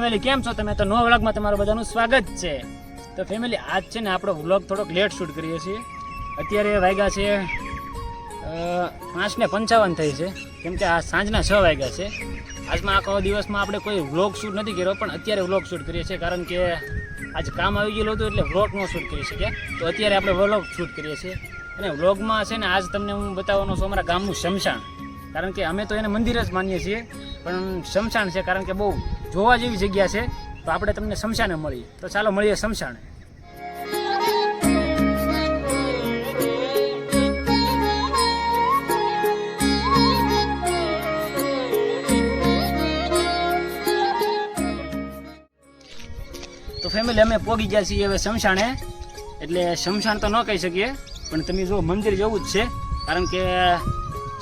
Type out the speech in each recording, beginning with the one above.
Family કેમ છો તમે? તો નવા વ્લોગમાં તમારું બધાનું સ્વાગત છે. તો ફેમિલી આજ છે ને આપણો વ્લોગ થોડોક લેટ શૂટ કરીએ છીએ. અત્યારે વાગ્યા છે 5:55 થઈ છે, કેમ કે આ સાંજના 6 વાગ્યા છે. આજમાં આખો દિવસમાં આપણે કોઈ વ્લોગ શૂટ નથી કર્યો, પણ અત્યારે વ્લોગ શૂટ કરીએ છીએ કારણ કે આજ કામ આવી ગયેલું હતું એટલે વ્લોગ ન શૂટ કરી શક્યા. તો અત્યારે આપણે વ્લોગ શૂટ કરીએ છીએ અને વ્લોગમાં છે ને આજ તમને હું બતાવવાનો છું અમારા ગામનું શમશાન. કારણ કે અમે તો એને મંદિર જ માનીએ છીએ, પણ શમશાન છે કારણ કે બહુ જોવા જેવી જગ્યા છે. તો આપણે તમને શમશાને મળીએ. તો ચાલો મળીએ શમશાને. તો ફેમિલી અમે પોગી ગયા છીએ હવે શમશાને. એટલે શમશાન તો ન કહી શકીએ, પણ તમે જો મંદિર જેવું જ છે, કારણ કે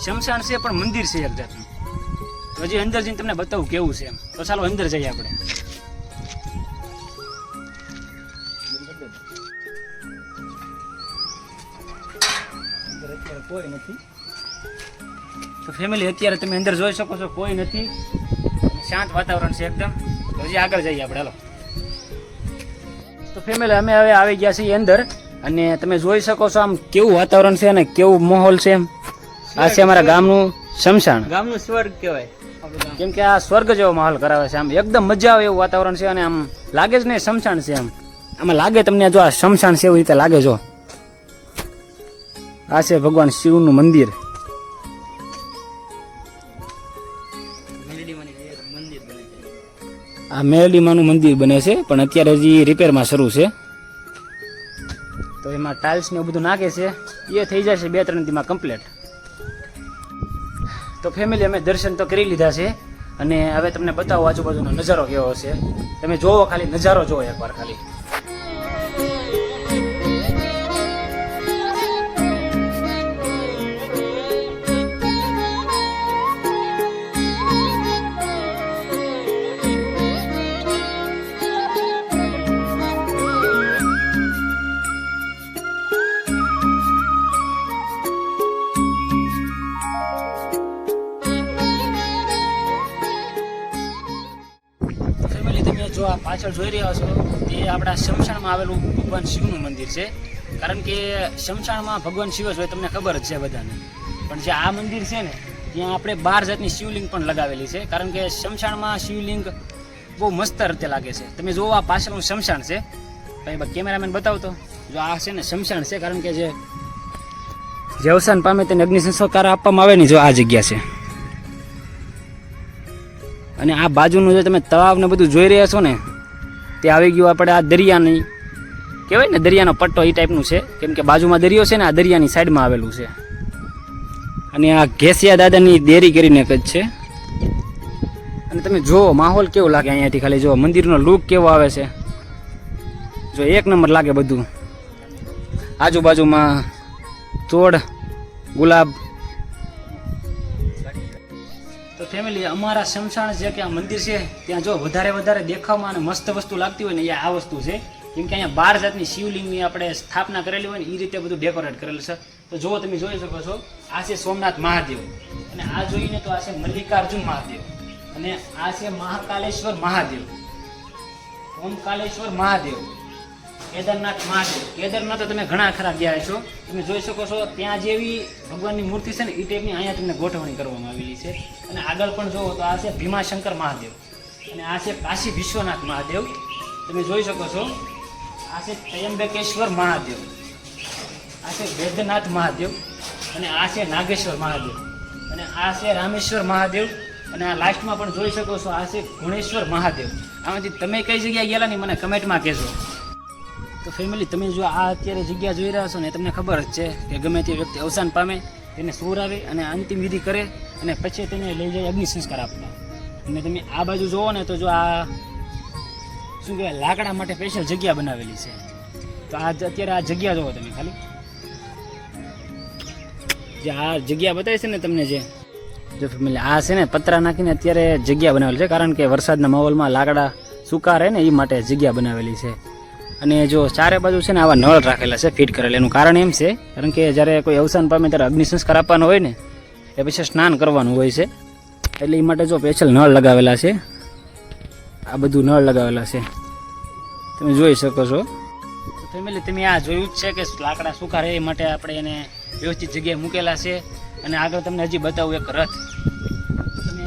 શમશાન છે પણ મંદિર છે એક જાતનું. તો હજી અંદર જઈને તમને બતાવું કેવું છે એમ. તો ચાલો અંદર જઈએ આપણે. અત્યારે કોઈ નથી. તો ફેમિલી અત્યારે તમે અંદર જોઈ શકો છો કોઈ નથી, શાંત વાતાવરણ છે એકદમ. તો હજી આગળ જઈએ આપણે, હાલો. તો ફેમિલી અમે હવે આવી ગયા છીએ અંદર, અને તમે જોઈ શકો છો આમ કેવું વાતાવરણ છે અને કેવું માહોલ છે એમ. આ છે અમારા ગામનું શમશાન. ગામનું સ્વર્ગ કહેવાય, કેમ કે આ સ્વર્ગ જેવો માહોલ કરાવે છે. આમ એકદમ મજા આવે એવું વાતાવરણ છે, અને આમ લાગે જ નહીં શમશાન છે એમ. આમાં લાગે તમને જો આ શમશાન છે એવી રીતે લાગે. જો આ છે ભગવાન શિવનું મંદિર. આ મેરડીમાનું મંદિર બને છે, પણ અત્યારે હજી રિપેરમાં શરૂ છે. તો એમાં ટાઇલ્સ ને એવું બધું નાખે છે, એ થઈ જશે 2-3 દીમાં કમ્પ્લીટ. તો ફેમિલી અમે દર્શન તો કરી લીધા છે, અને હવે તમને બતાવો આજુબાજુનો નજારો કેવો છે. તમે જોવો, ખાલી નજારો જોવો એકવાર ખાલી. જો આ પાછળ જોઈ રહ્યા છો તે આપણા શમશાનમાં આવેલું ભગવાન શિવનું મંદિર છે. કારણ કે શમશાનમાં ભગવાન શિવ જ હોય, તમને ખબર જ છે બધાને. પણ જે આ મંદિર છે ને, ત્યાં આપણે 12 જાતની શિવલિંગ પણ લગાવેલી છે. કારણ કે શમશાનમાં શિવલિંગ બહુ મસ્ત રીતે લાગે છે. તમે જુઓ આ પાછળનું શમશાન છે. ભાઈ કેમેરામેન બતાવતો. જો આ છે ને શમશાન છે, કારણ કે જે અવસાન પામે તેને અગ્નિ સંસ્કાર આપવામાં આવે ને, જો આ જગ્યા છે. અને આ બાજુનું જે તમે તળાવ ને બધું જોઈ રહ્યા છો ને, તે આવી ગયું આપણે આ દરિયાની કહેવાય ને, દરિયાનો પટ્ટો એ ટાઈપનું છે. કેમ કે બાજુમાં દરિયો છે ને, આ દરિયાની સાઈડમાં આવેલું છે. અને આ ઘેસિયા દાદાની દેરી કરીને એક જ છે. અને તમે જુઓ માહોલ કેવો લાગે અહીંયાથી. ખાલી જુઓ મંદિરનો લુક કેવો આવે છે. જો એક નંબર લાગે બધું. આજુબાજુમાં તોડ, ગુલાબ. તો ફેમિલી અમારા શમશાન જે કે આ મંદિર છે, ત્યાં જો વધારે દેખાવમાં અને મસ્ત વસ્તુ લાગતી હોય ને, એ આ વસ્તુ છે. કેમ કે અહીંયા 12 જાતની શિવલિંગની આપણે સ્થાપના કરેલી હોય ને, એ રીતે બધું ડેકોરેટ કરેલું છે. તો જુઓ, તમે જોઈ શકો છો, આ છે સોમનાથ મહાદેવ, અને આ જોઈને તો આ છે મલ્લિકાર્જુન મહાદેવ, અને આ છે મહાકાલેશ્વર મહાદેવ, ઓમકાલેશ્વર મહાદેવ, કેદારનાથ મહાદેવ. કેદારનાથ તો તમે ઘણા ખરા ગયા છો. તમે જોઈ શકો છો ત્યાં જેવી ભગવાનની મૂર્તિ છે ને, એ ટાઈપની અહીંયા તમને ગોઠવણી કરવામાં આવેલી છે. અને આગળ પણ જુઓ તો આ છે ભીમાશંકર મહાદેવ, અને આ છે કાશી વિશ્વનાથ મહાદેવ. તમે જોઈ શકો છો, આ છે ત્રયંબકેશ્વર મહાદેવ, આ છે વૈદ્યનાથ મહાદેવ, અને આ છે નાગેશ્વર મહાદેવ, અને આ છે રામેશ્વર મહાદેવ, અને આ લાસ્ટમાં પણ જોઈ શકો છો આ છે ગુણેશ્વર મહાદેવ. આમાંથી તમે કઈ જગ્યાએ ગયેલા ને મને કમેન્ટમાં કહેજો. તો ફેમિલી તમે જો આ અત્યારે જગ્યા જોઈ રહ્યા છો ને, તમને ખબર જ છે કે ગમે તે વ્યક્તિ અવસાન પામે તેને સૂર આવે અને અંતિમ વિધિ કરે, અને પછી તેને લઈ જાય અગ્નિ સંસ્કાર આપવા. અને તમે આ બાજુ જોવો ને, તો જો આ શું કહેવાય, લાકડા માટે સ્પેશિયલ જગ્યા બનાવેલી છે. તો આ અત્યારે આ જગ્યા જોવો તમે ખાલી. જે આ જગ્યા બતાવી છે ને તમને, જો ફેમિલી આ છે ને પતરા નાખીને અત્યારે જગ્યા બનાવેલી છે. કારણ કે વરસાદના માહોલમાં લાકડા સૂકા રહે ને, એ માટે જગ્યા બનાવેલી છે. અને જો ચારે બાજુ છે ને આવા નળ રાખેલા છે, ફિટ કરેલા. એનું કારણ એમ છે, કારણ કે જ્યારે કોઈ અવસાન પામે ત્યારે અગ્નિ સંસ્કાર આપવાનો હોય ને, એ પછી સ્નાન કરવાનું હોય છે. એટલે એ માટે જો સ્પેશિયલ નળ લગાવેલા છે. આ બધું નળ લગાવેલા છે, તમે જોઈ શકો છો. ફેમિલી તમે આ જોયું જ છે કે લાકડા સૂકા રહે એ માટે આપણે એને વ્યવસ્થિત જગ્યાએ મૂકેલા છે. અને આગળ તમને હજી બતાવું એક રથ. તમે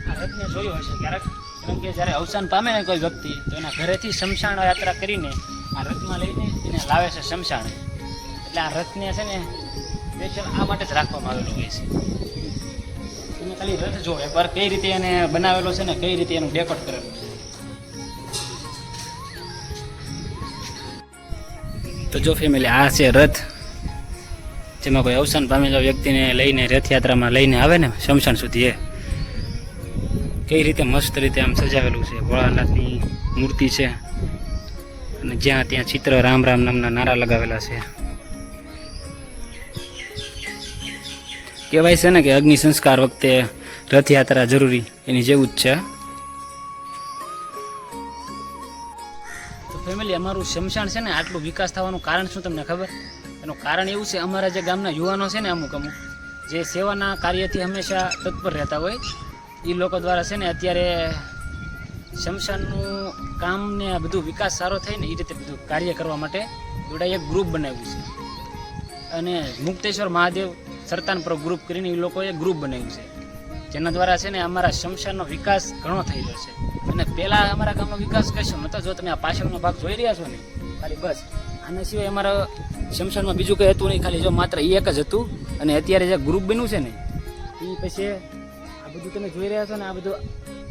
આ રથને જોયો હશે ક્યારેક, કારણ કે જ્યારે અવસાન પામે ને કોઈ વ્યક્તિ તો એના ઘરેથી શમશાન યાત્રા કરીને આ રથમાં લઈને એને લાવે છે શમશાન. એટલે આ રથને છે ને સ્પેશિયલ આ માટે જ રાખવામાં આવેલો હોય છે. તમે ખાલી રથ જો એકવાર કઈ રીતે એને બનાવેલો છે ને કઈ રીતે એનું ડેકોરેટ કરેલું છે. તો જો ફેમિલી આ છે રથ, જેમાં કોઈ અવસાન પામેલા વ્યક્તિને લઈને રથયાત્રામાં લઈને આવે ને શમશાન સુધી, એ કઈ રીતે મસ્ત રીતે આમ સજાવેલું છે. ભોળાનાથની મૂર્તિ છે અને જ્યાં ત્યાં ચિત્ર રામ રામ નામના નારા લગાવેલા છે. કહેવાય છે ને કે અગ્નિ સંસ્કાર વખતે રથયાત્રા જરૂરી, એની જેવું જ છે. તો ફેમિલી અમારું શમશાન છે ને આટલું વિકાસ થવાનું કારણ શું તમને ખબર? એનું કારણ એવું છે, અમારા જે ગામના યુવાનો છે ને અમુક જે સેવાના કાર્યથી હંમેશા તત્પર રહેતા હોય, એ લોકો દ્વારા છે ને અત્યારે શમશાનનું કામ ને આ બધું વિકાસ સારો થાય ને એ રીતે બધું કાર્ય કરવા માટે જોડા એક ગ્રુપ બનાવ્યું છે. અને મુક્તેશ્વર મહાદેવ સરતાનપુર ગ્રુપ કરીને એ લોકોએ ગ્રુપ બનાવ્યું છે, જેના દ્વારા છે ને અમારા શમશાનનો વિકાસ ઘણો થઈ રહ્યો છે. અને પહેલાં અમારા ગામનો વિકાસ કશો નહોતો. જો તમે આ પાછળનો ભાગ જોઈ રહ્યા છો ને, ખાલી બસ આના સિવાય અમારા શમશાનમાં બીજું કંઈ હતું નહીં, ખાલી જો માત્ર એ એક જ હતું. અને અત્યારે જે ગ્રુપ બન્યું છે ને એ પછી આ બધું તમે જોઈ રહ્યા છો ને, આ બધું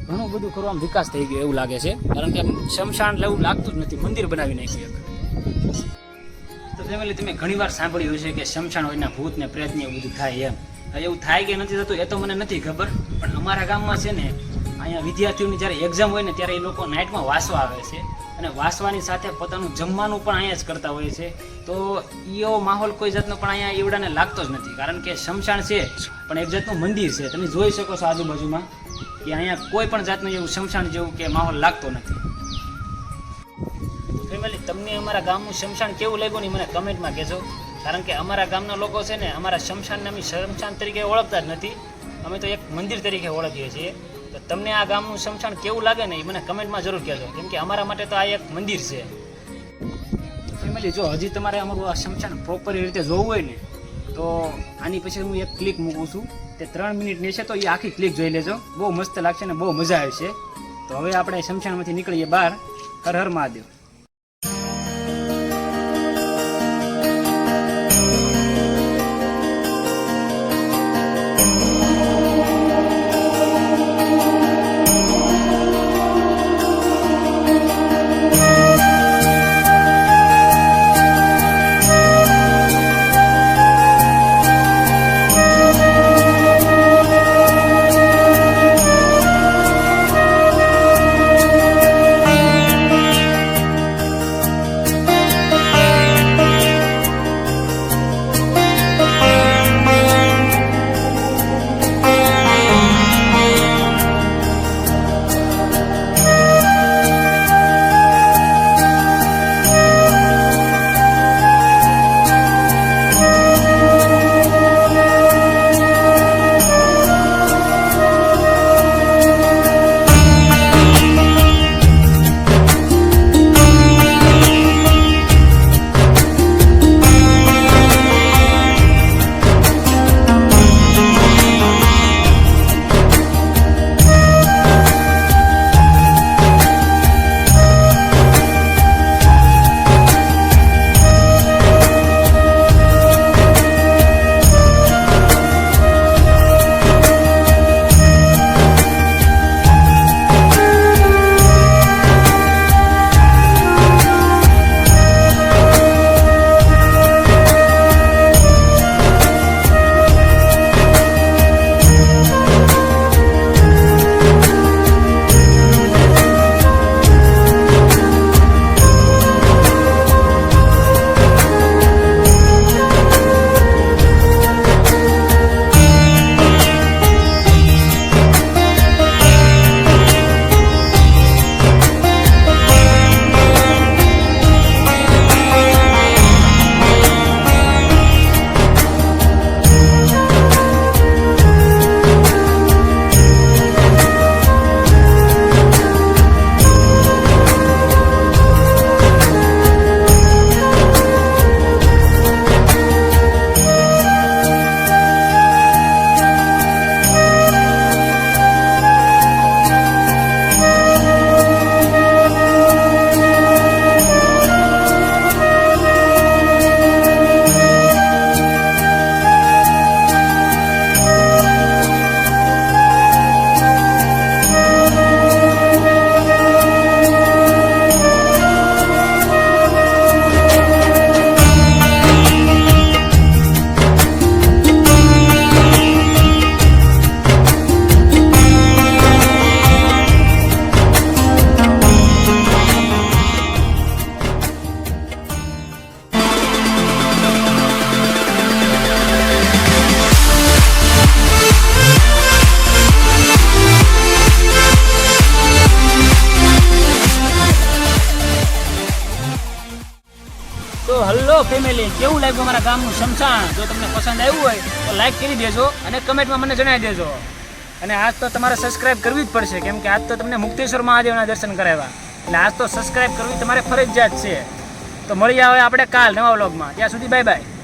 ઘણું બધું કરવામાં વિકાસ થઈ ગયો એવું લાગે છે. કારણ કે શમશાન એવું લાગતું જ નથી, મંદિર બનાવી નાખ્યું એક. તો ફેમિલી તમે ઘણી વાર સાંભળ્યું હશે કે શમશાન હોયના ભૂત ને પ્રેત ને એવું બધું થાય એમ. એવું થાય કે નથી થતું એ તો મને નથી ખબર, પણ અમારા ગામમાં છે ને અહીંયા વિદ્યાર્થીઓની જ્યારે એક્ઝામ હોય ને ત્યારે એ લોકો નાઇટમાં વાસવા આવે છે, અને વાસવાની સાથે પોતાનું જમવાનું પણ અહીંયા જ કરતા હોય છે. તો એવો માહોલ કોઈ જાતનો પણ અહીંયા એવડાને લાગતો જ નથી, કારણ કે શમશાન છે પણ એક જાતનું મંદિર છે. તમે જોઈ શકો છો આજુબાજુમાં કે અહીંયા કોઈ પણ જાતનું એવું શમશાન જેવું કે માહોલ લાગતો નથી. ફેમિલી તમને અમારા ગામનું શમશાન કેવું લાગ્યું ને મને કમેન્ટમાં કહેજો, કારણ કે અમારા ગામના લોકો છે ને અમારા શમશાનને અમે શમશાન તરીકે ઓળખતા જ નથી, અમે તો એક મંદિર તરીકે ઓળખીએ છીએ. તો તમને આ ગામનું શમશાન કેવું લાગે ને એ મને કમેન્ટમાં જરૂર કહેજો, કેમ કે અમારા માટે તો આ એક મંદિર છે. ફેમિલી જો હજી તમારે અમારું આ શમશાન પ્રોપર રીતે જોવું હોય ને તો આની પછી હું એક ક્લિક મૂકું છું, તે 3 મિનિટની છે, તો એ આખી ક્લિક જોઈ લેજો. બહુ મસ્ત લાગશે ને બહુ મજા આવશે. તો હવે આપણે શમશાનમાંથી નીકળીએ બહાર. હર હર મહાદેવ. તો ફેમિલી કેવું લાગ્યું અમારા ગામનું શમશાન? જો તમને પસંદ આવ્યું હોય તો લાઈક કરી દેજો અને કમેન્ટમાં મને જણાવી દેજો. અને આજ તો તમારે સબસ્ક્રાઇબ કરવી જ પડશે, કેમ કે આજ તો તમને મુક્તેશ્વર મહાદેવના દર્શન કરાવ્યા, એટલે આજ તો સબસ્ક્રાઇબ કરવી તમારે ફરજિયાત છે. તો મળીએ હવે આપણે કાલ નવા વ્લોગમાં. ત્યાં સુધી બાય બાય.